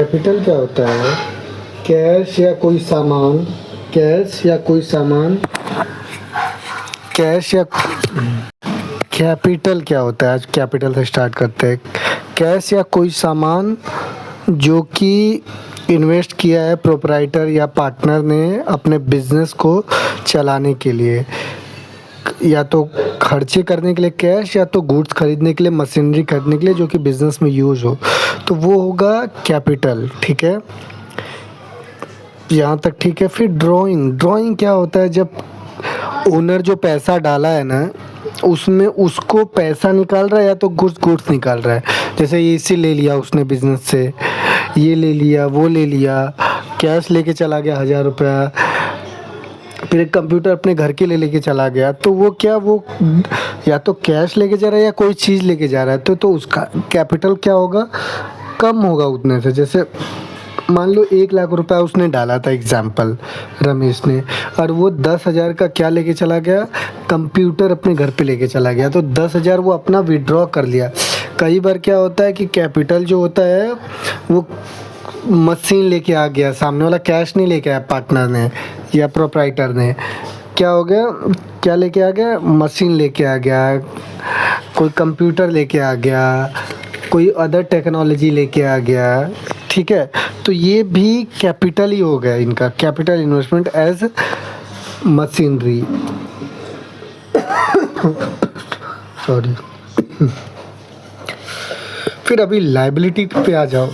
Capital क्या होता है? कैश या कोई सामान, कैश या कोई सामान, कैश या कैपिटल क्या होता है? आज कैपिटल से स्टार्ट करते हैं। कैश या कोई सामान जो कि इन्वेस्ट किया है प्रोप्राइटर या पार्टनर ने अपने बिजनेस को चलाने के लिए, या तो खर्चे करने के लिए कैश, या तो गुड्स खरीदने के लिए, मशीनरी खरीदने के लिए जो कि बिजनेस में यूज हो, तो वो होगा कैपिटल। ठीक है, यहाँ तक ठीक है। फिर ड्राइंग, ड्राइंग क्या होता है? जब ओनर जो पैसा डाला है ना, उसमें उसको पैसा निकाल रहा है या तो गुड्स निकाल रहा है। जैसे एसी ले लिया उसने बिजनेस से, ये ले लिया, वो ले लिया, कैश लेके चला गया 1000 रुपया, फिर एक कंप्यूटर अपने घर के लिए लेके चला गया, तो वो क्या, वो या तो कैश लेके जा रहा है या कोई चीज़ लेके जा रहा है, तो उसका कैपिटल क्या होगा? कम होगा उतने से। जैसे मान लो 1 लाख रुपया उसने डाला था एग्जाम्पल रमेश ने, और वो 10,000 का क्या लेके चला गया? कंप्यूटर अपने घर पे लेके चला गया, तो 10,000 वो अपना विड्रॉ कर लिया। कई बार क्या होता है कि कैपिटल जो होता है वो मशीन लेके आ गया, सामने वाला कैश नहीं लेके आया, पार्टनर ने या प्रोप्राइटर ने, क्या हो गया, क्या लेके आ गया? मशीन लेके आ गया, कोई कंप्यूटर लेके आ गया, कोई अदर टेक्नोलॉजी लेके आ गया। ठीक है, तो ये भी कैपिटल ही हो गया इनका, capital investment as machinery. Sorry. फिर अभी लायबिलिटी पे आ जाओ।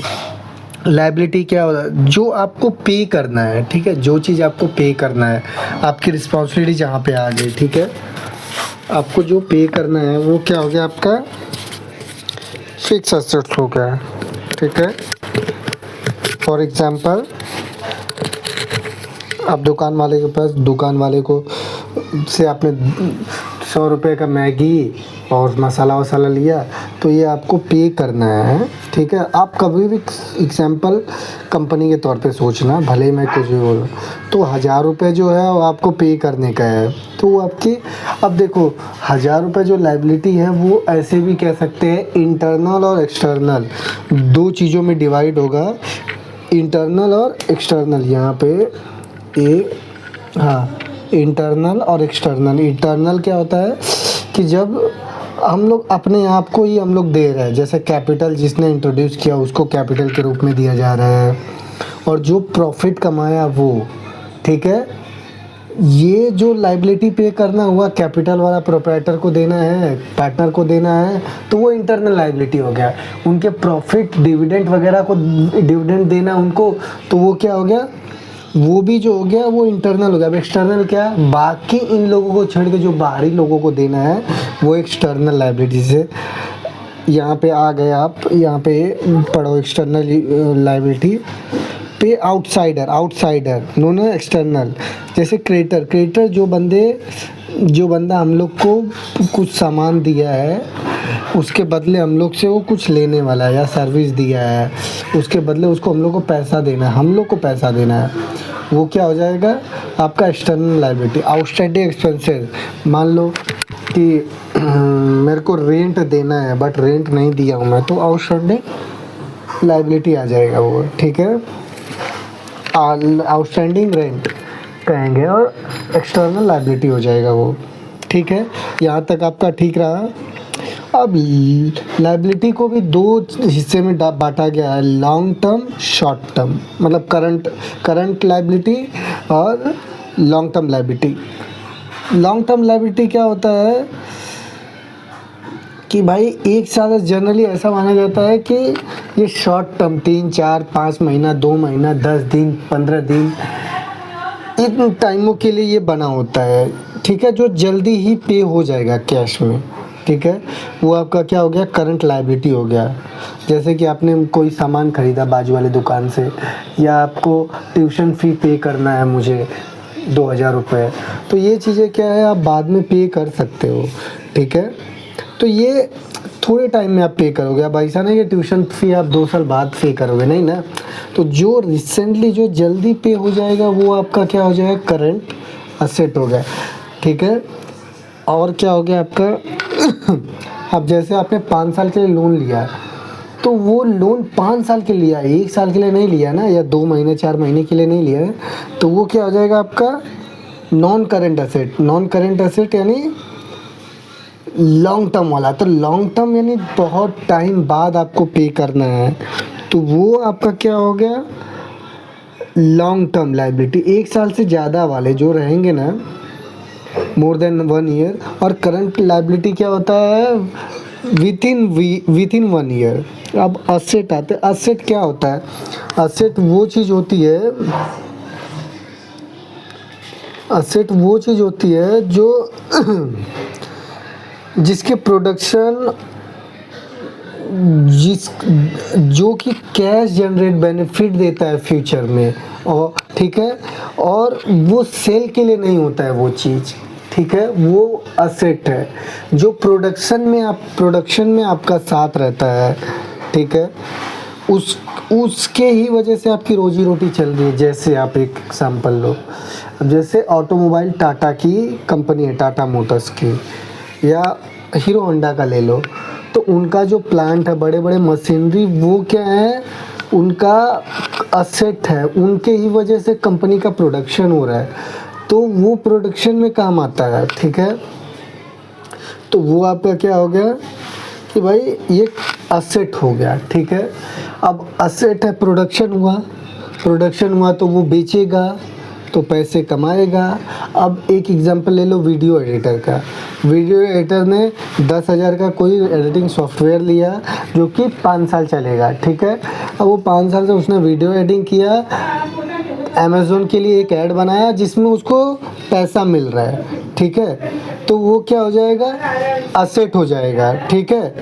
लायबिलिटी क्या होता है? जो आपको पे करना है, ठीक है, जो चीज़ आपको पे करना है, आपकी रिस्पॉन्सिबिलिटी जहाँ पे आ गई, ठीक है, आपको जो पे करना है वो क्या हो गया? आपका फिक्स एसेट्स हो गया। ठीक है, फॉर एग्जांपल आप दुकान वाले के पास, दुकान वाले को से आपने 100 रुपये का मैगी और मसाला वसाला लिया, तो ये आपको पे करना है। ठीक है, आप कभी भी एग्जांपल कंपनी के तौर पे सोचना, भले ही मैं कुछ भी बोलूँ, तो 1000 रुपये जो है वो आपको पे करने का है, तो वो आपकी, अब देखो 1000 रुपये जो लायबिलिटी है वो ऐसे भी कह सकते हैं इंटरनल और एक्सटर्नल, दो चीज़ों में डिवाइड होगा, इंटरनल और एक्सटर्नल। यहाँ पे हाँ, इंटरनल और एक्सटर्नल। इंटरनल क्या होता है कि जब हम लोग अपने आप को ही हम लोग दे रहे हैं, जैसे कैपिटल जिसने इंट्रोड्यूस किया उसको कैपिटल के रूप में दिया जा रहा है, और जो प्रॉफिट कमाया वो, ठीक है, ये जो लायबिलिटी पे करना हुआ कैपिटल वाला प्रोप्राइटर को देना है, पार्टनर को देना है, तो वो इंटरनल लायबिलिटी हो गया। उनके प्रॉफिट डिविडेंड वगैरह को डिविडेंड देना उनको, तो वो क्या हो गया? वो भी जो हो गया वो इंटरनल हो गया। अब एक्सटर्नल क्या? बाकी इन लोगों को छोड़ के जो बाहरी लोगों को देना है वो एक्सटर्नल लायबिलिटी से। यहाँ पे आ गए आप, यहाँ पे पढ़ो एक्सटर्नल लायबिलिटी पे आउटसाइडर, आउटसाइडर नोन है एक्सटर्नल। जैसे क्रेडिटर, क्रेडिटर जो बंदा हम लोग को कुछ सामान दिया है, उसके बदले हम लोग से वो कुछ लेने वाला है, या सर्विस दिया है, उसके बदले उसको हम लोग को पैसा देना है, हम लोग को पैसा देना है, वो क्या हो जाएगा? आपका एक्सटर्नल लायबिलिटी। आउटस्टैंडिंग एक्सपेंसेस, मान लो कि मेरे को रेंट देना है बट रेंट नहीं दिया हूँ मैं, तो आउटस्टैंडिंग लायबिलिटी आ जाएगा वो। ठीक है, आउटस्टैंडिंग रेंट कहेंगे और एक्सटर्नल लायबिलिटी हो जाएगा वो। ठीक है, यहाँ तक आपका ठीक रहा। अब लायबिलिटी को भी दो हिस्से में बांटा गया है, लॉन्ग टर्म, शॉर्ट टर्म, मतलब करंट लायबिलिटी और long term liability. Long term liability क्या होता है कि भाई एक साल जनरली ऐसा माना जाता है कि ये शॉर्ट टर्म 3, 4, 5 महीना, 2 महीना, 10 दिन, 15 दिन, इन टाइमों के लिए ये बना होता है। ठीक है, जो जल्दी ही पे हो जाएगा कैश में। ठीक है, वो आपका क्या हो गया? करंट लायबिलिटी हो गया। जैसे कि आपने कोई सामान खरीदा बाजू वाले दुकान से, या आपको ट्यूशन फ़ी पे करना है मुझे 2000 रुपये, तो ये चीज़ें क्या है, आप बाद में पे कर सकते हो। ठीक है, तो ये थोड़े टाइम में आप पे करोगे। अब ऐसा नहीं कि ट्यूशन फ़ी आप 2 साल बाद पे करोगे, नहीं ना। तो जो रिसेंटली जो जल्दी पे हो जाएगा वो आपका क्या हो जाएगा? करंट असेट हो गया। ठीक है, और क्या हो गया आपका? अब जैसे आपने 5 साल के लिए लोन लिया, तो वो लोन 5 साल के लिया है, 1 साल के लिए नहीं लिया ना, या 2 महीने 4 महीने के लिए नहीं लिया है, तो वो क्या हो जाएगा आपका non current asset. Non current asset यानी लॉन्ग टर्म वाला। तो लॉन्ग टर्म यानी बहुत टाइम बाद आपको पे करना है, तो वो आपका क्या हो गया लॉन्ग टर्म लायबिलिटी। 1 साल से ज़्यादा वाले जो रहेंगे ना, मोर देन 1 ईयर। और करंट लायबिलिटी क्या होता है विद इन 1 ईयर। अब असेट आते हैं। असेट क्या होता है? असेट वो चीज़ होती है, असेट वो चीज़ होती है जो जिसके प्रोडक्शन जो कि कैश जनरेट बेनिफिट देता है फ्यूचर में, और ठीक है, और वो सेल के लिए नहीं होता है वो चीज़, ठीक है, वो असेट है जो प्रोडक्शन में आपका साथ रहता है, ठीक है, उसके ही वजह से आपकी रोजी रोटी चल रही है। जैसे आप एक एग्जांपल लो, अब जैसे ऑटोमोबाइल टाटा की कंपनी है, टाटा मोटर्स की, या हीरो होंडा का ले लो, तो उनका जो प्लांट है, बड़े बड़े मशीनरी, वो क्या है उनका असेट है, उनके ही वजह से कंपनी का प्रोडक्शन हो रहा है, तो वो प्रोडक्शन में काम आता है, ठीक है। तो वो आपका क्या हो गया कि भाई ये असेट हो गया, ठीक है। अब असेट है, प्रोडक्शन हुआ तो वो बेचेगा तो पैसे कमाएगा। अब एक एग्जांपल ले लो वीडियो एडिटर का। वीडियो एडिटर ने 10,000 का कोई एडिटिंग सॉफ्टवेयर लिया जो कि 5 साल चलेगा, ठीक है। अब वो 5 साल से उसने वीडियो एडिटिंग किया, अमेज़ोन के लिए एक ऐड बनाया जिसमें उसको पैसा मिल रहा है, ठीक है, तो वो क्या हो जाएगा असेट हो जाएगा, ठीक है।